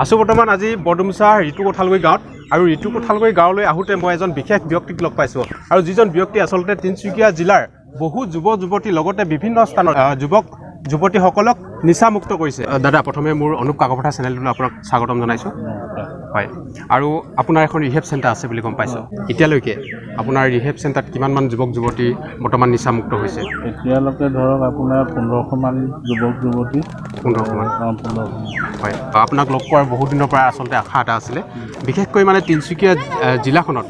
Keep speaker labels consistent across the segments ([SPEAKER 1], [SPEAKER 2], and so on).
[SPEAKER 1] আছো বৰ্তমান আজি বৰডুমচা ঋতু কোঠালগুৰি গাঁৱত আৰু ঋতু কোঠালগুৰি গাঁৱলৈ আহোঁতে মই এজন বিশেষ ব্যক্তিক লগ পাইছোঁ আৰু যিজন ব্যক্তি আচলতে তিনিচুকীয়া জিলাৰ বহু যুৱতী লগতে বিভিন্ন স্থানত যুৱক যুৱতীসকলক নিচামুক্ত কৰিছে। দাদা প্ৰথমে মোৰ অনুপ কাকপথাৰ চেনেলটোলৈ আপোনাক স্বাগতম জনাইছোঁ। হয়, আৰু আপোনাৰ এখন ৰিহেব চেণ্টাৰ আছে বুলি গম পাইছোঁ। এতিয়ালৈকে আপোনাৰ ৰিহেব চেণ্টাৰত কিমানমান যুৱক যুৱতী বৰ্তমান নিচামুক্ত হৈছে?
[SPEAKER 2] এতিয়ালৈকে ধৰক আপোনাৰ 1500মান যুৱক যুৱতী।
[SPEAKER 1] 1500মান। হয়, আপোনাক লগ পোৱাৰ বহুত দিনৰ পৰা আচলতে আশা এটা আছিলে, বিশেষকৈ মানে তিনিচুকীয়া জিলাখনত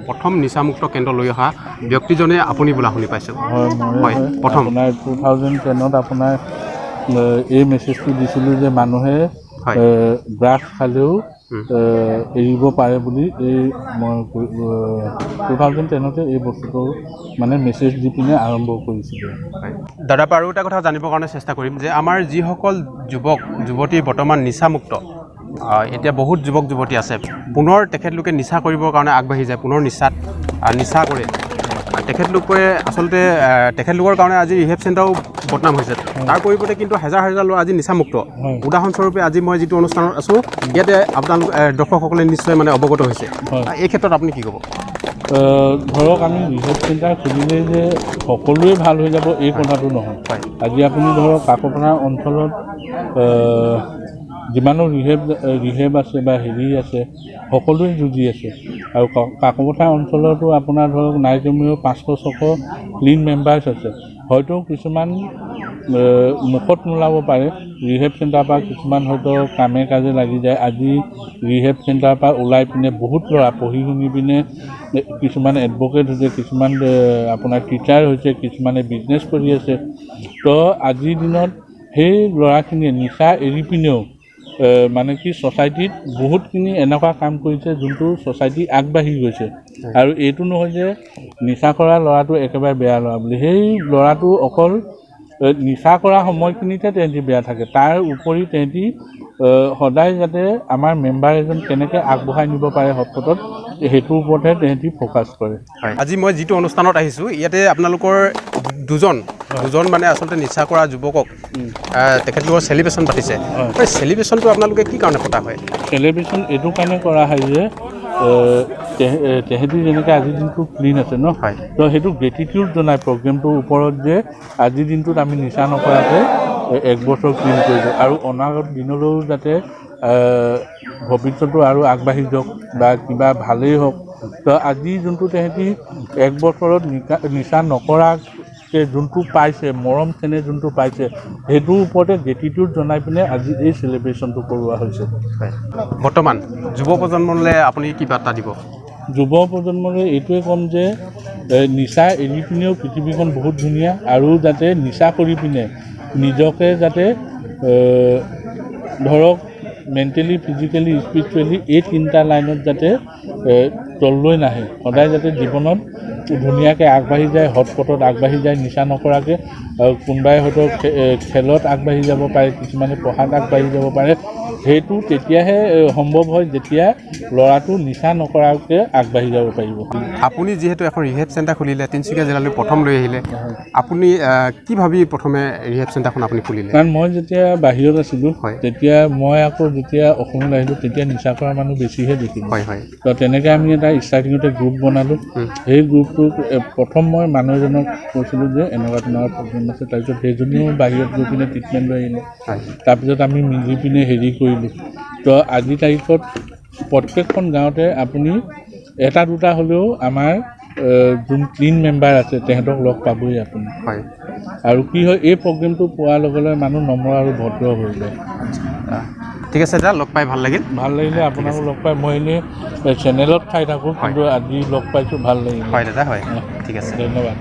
[SPEAKER 1] প্ৰথম নিচামুক্ত কেন্দ্ৰ লৈ অহা ব্যক্তিজনে আপুনি বোলা শুনি পাইছোঁ। হয়, প্ৰথম
[SPEAKER 2] আপোনাৰ 2010ত আপোনাৰ এই মেছেজটো দিছিলোঁ যে মানুহে ড্ৰাগছ খালেও এৰিব পাৰে বুলি। মই 2010তে এই বস্তুটো মানে মেছেজ দি পিনে আৰম্ভ কৰিছিলোঁ।
[SPEAKER 1] দাদা আৰু এটা কথা জানিবৰ কাৰণে চেষ্টা কৰিম যে আমাৰ যিসকল যুৱক যুৱতী বৰ্তমান নিচামুক্ত, এতিয়া বহুত যুৱক যুৱতী আছে, পুনৰ তেখেতলোকে নিচা কৰিবৰ কাৰণে আগবাঢ়ি যায়, পুনৰ নিচা কৰে। তেখেতলোকে আচলতে তেখেতলোকৰ কাৰণে আজি ৰিহেব চেণ্টাৰো বদনাম হৈছে। তাৰ পৰিৱৰ্তে কিন্তু হাজাৰ হাজাৰ ল'ৰা আজি নিচামুক্ত। উদাহৰণস্বৰূপে আজি মই যিটো অনুষ্ঠানত আছোঁ, ইয়াতে আপোনালোক দৰ্শকসকলে নিশ্চয় মানে অৱগত হৈছে। এই ক্ষেত্ৰত আপুনি কি ক'ব?
[SPEAKER 2] ধৰক আমি ৰিহেব চেণ্টাৰ খুলিলেই যে সকলোৱে ভাল হৈ যাব এই কথাটো নহয়। আজি আপুনি ধৰক কাকপথাৰ অঞ্চলত যিমানো ৰিহেব আছে বা হেৰি আছে, সকলোৱে যুঁজি আছে। আৰু কাকপথাৰ অঞ্চলতো আপোনাৰ ধৰক নাই কমেও 500-600 ক্লিন মেম্বাৰ্ছ আছে। হয়তো কিছুমান মুখত নোলাব পাৰে, ৰিহেব চেণ্টাৰৰ পৰা কিছুমান হয়তো কামে কাজে লাগি যায়। আজি ৰিহেব চেণ্টাৰৰ পৰা ওলাই পিনে বহুত ল'ৰা পঢ়ি শুনি পিনে কিছুমান এডভকেট হৈছে, কিছুমান আপোনাৰ টিচাৰ হৈছে, কিছুমানে বিজনেছ কৰি আছে। তো আজিৰ দিনত সেই ল'ৰাখিনিয়ে নিচা এৰি পিনেও মানে কি ছ'চাইটিত বহুতখিনি এনেকুৱা কাম কৰিছে যোনটো ছ'চাইটি আগবাঢ়ি গৈছে। আৰু এইটো নহয় যে নিচা কৰা ল'ৰাটো একেবাৰে বেয়া ল'ৰা বুলি। সেই ল'ৰাটো অকল নিচা কৰা সময়খিনিতে তেহেঁতি বেয়া থাকে, তাৰ উপৰি তেহেঁতি সদায় যাতে আমাৰ মেম্বাৰ এজন কেনেকৈ আগবঢ়াই নিব পাৰে সৎপথত, সেইটোৰ ওপৰতহে তেহেঁতি ফ'কাছ কৰে।
[SPEAKER 1] আজি মই যিটো অনুষ্ঠানত আহিছোঁ, ইয়াতে আপোনালোকৰ দুজন মানে আচলতে নিচা কৰা যুৱকক তেখেতলোকৰ চেলিব্ৰেশ্যন পাতিছে। চেলিব্ৰেশ্যনটো আপোনালোকে কি কাৰণে পতা হয়?
[SPEAKER 2] চেলিব্ৰেশ্যন এইটো কাৰণে কৰা হয় যে তেহেঁতি যেনেকৈ আজিৰ দিনটো ক্লিন আছে ন, তো সেইটো গ্ৰেটিটিউড জনায় প্ৰগ্ৰেমটোৰ ওপৰত যে আজিৰ দিনটোত আমি নিচা নকৰাকৈ 1 বছৰ ক্লিন কৰিলোঁ আৰু অনাগত দিনলৈও যাতে ভৱিষ্যতো আৰু আগবাঢ়ি যাওক বা কিবা ভালেই হওক। তো আজি যোনটো তেহেঁতি 1 বছৰত নিচা নকৰাকৈ যোনটো পাইছে, মৰম চেনেহ যোনটো পাইছে, সেইটোৰ ওপৰতে গ্ৰেটিটিউড জনাই পিনে আজি এই চেলিব্ৰেশ্যনটো কৰোৱা হৈছে।
[SPEAKER 1] বৰ্তমান যুৱ প্ৰজন্মলৈ আপুনি কি বাৰ্তা দিব?
[SPEAKER 2] যুৱ প্ৰজন্মলৈ এইটোৱে ক'ম যে নিচা এৰি পিনেও পৃথিৱীখন বহুত ধুনীয়া, আৰু যাতে নিচা কৰি পিনে নিজকে যাতে ধৰক মেণ্টেলি, ফিজিকেলি, স্পিৰিচুৱেলি এই 3টা লাইনত যাতে তললৈ নাহে, সদায় যাতে জীৱনত ধুনীয়াকৈ আগবাঢ়ি যায়, সৎপথত আগবাঢ়ি যায়, নিচা নকৰাকৈ। কোনোবাই হয়তো খেলত আগবাঢ়ি যাব পাৰে, কিছুমানে পঢ়াত আগবাঢ়ি যাব পাৰে। সেইটো তেতিয়াহে সম্ভৱ হয় যেতিয়া ল'ৰাটো নিচা নকৰাকৈ আগবাঢ়ি যাব পাৰিব।
[SPEAKER 1] আপুনি যিহেতু এখন ৰিহেব চেণ্টাৰ খুলিলে, তিনিচুকীয়া জিলালৈ প্ৰথম লৈ আহিলে, আপুনি কি ভাবি প্ৰথমে ৰিহেব চেণ্টাৰখন আপুনি খুলিলে?
[SPEAKER 2] কাৰণ মই যেতিয়া বাহিৰত আছিলোঁ, তেতিয়া মই আকৌ যেতিয়া অসমলৈ আহিলোঁ, তেতিয়া নিচা কৰা মানুহ বেছিহে দেখিলোঁ। তো তেনেকৈ আমি এটা ষ্টাৰ্টিঙতে গ্ৰুপ বনালোঁ। সেই গ্ৰুপটোক প্ৰথম মই মানুহ এজনক কৈছিলোঁ যে এনেকুৱা তেনেকুৱা প্ৰব্লেম আছে, তাৰপিছত সেইজনেও বাহিৰত গৈ পিনে ট্ৰিটমেণ্ট লৈ আহিলে। তাৰপিছত আমি মিলি পিনে হেৰি কৰিলোঁ। তো আজিৰ তাৰিখত প্ৰত্যেকখন গাঁৱতে আপুনি এটা দুটা হ'লেও আমাৰ যোন ক্লিন মেম্বাৰ আছে তেহেঁতক লগ পাবই আপুনি। আৰু কি হয়, এই প্ৰগ্ৰেমটো পোৱাৰ লগে লগে মানুহ নম্ৰ আৰু ভদ্ৰ হৈ যায়।
[SPEAKER 1] ঠিক আছে দাদা, লগ পাই ভাল লাগিল।
[SPEAKER 2] ভাল লাগিলে আপোনাকো লগ পাই। মই এনেই চেনেলত চাই থাকোঁ, কিন্তু আজি লগ পাইছোঁ, ভাল লাগিল।
[SPEAKER 1] হয় দাদা, হয়, ঠিক আছে,
[SPEAKER 2] ধন্যবাদ।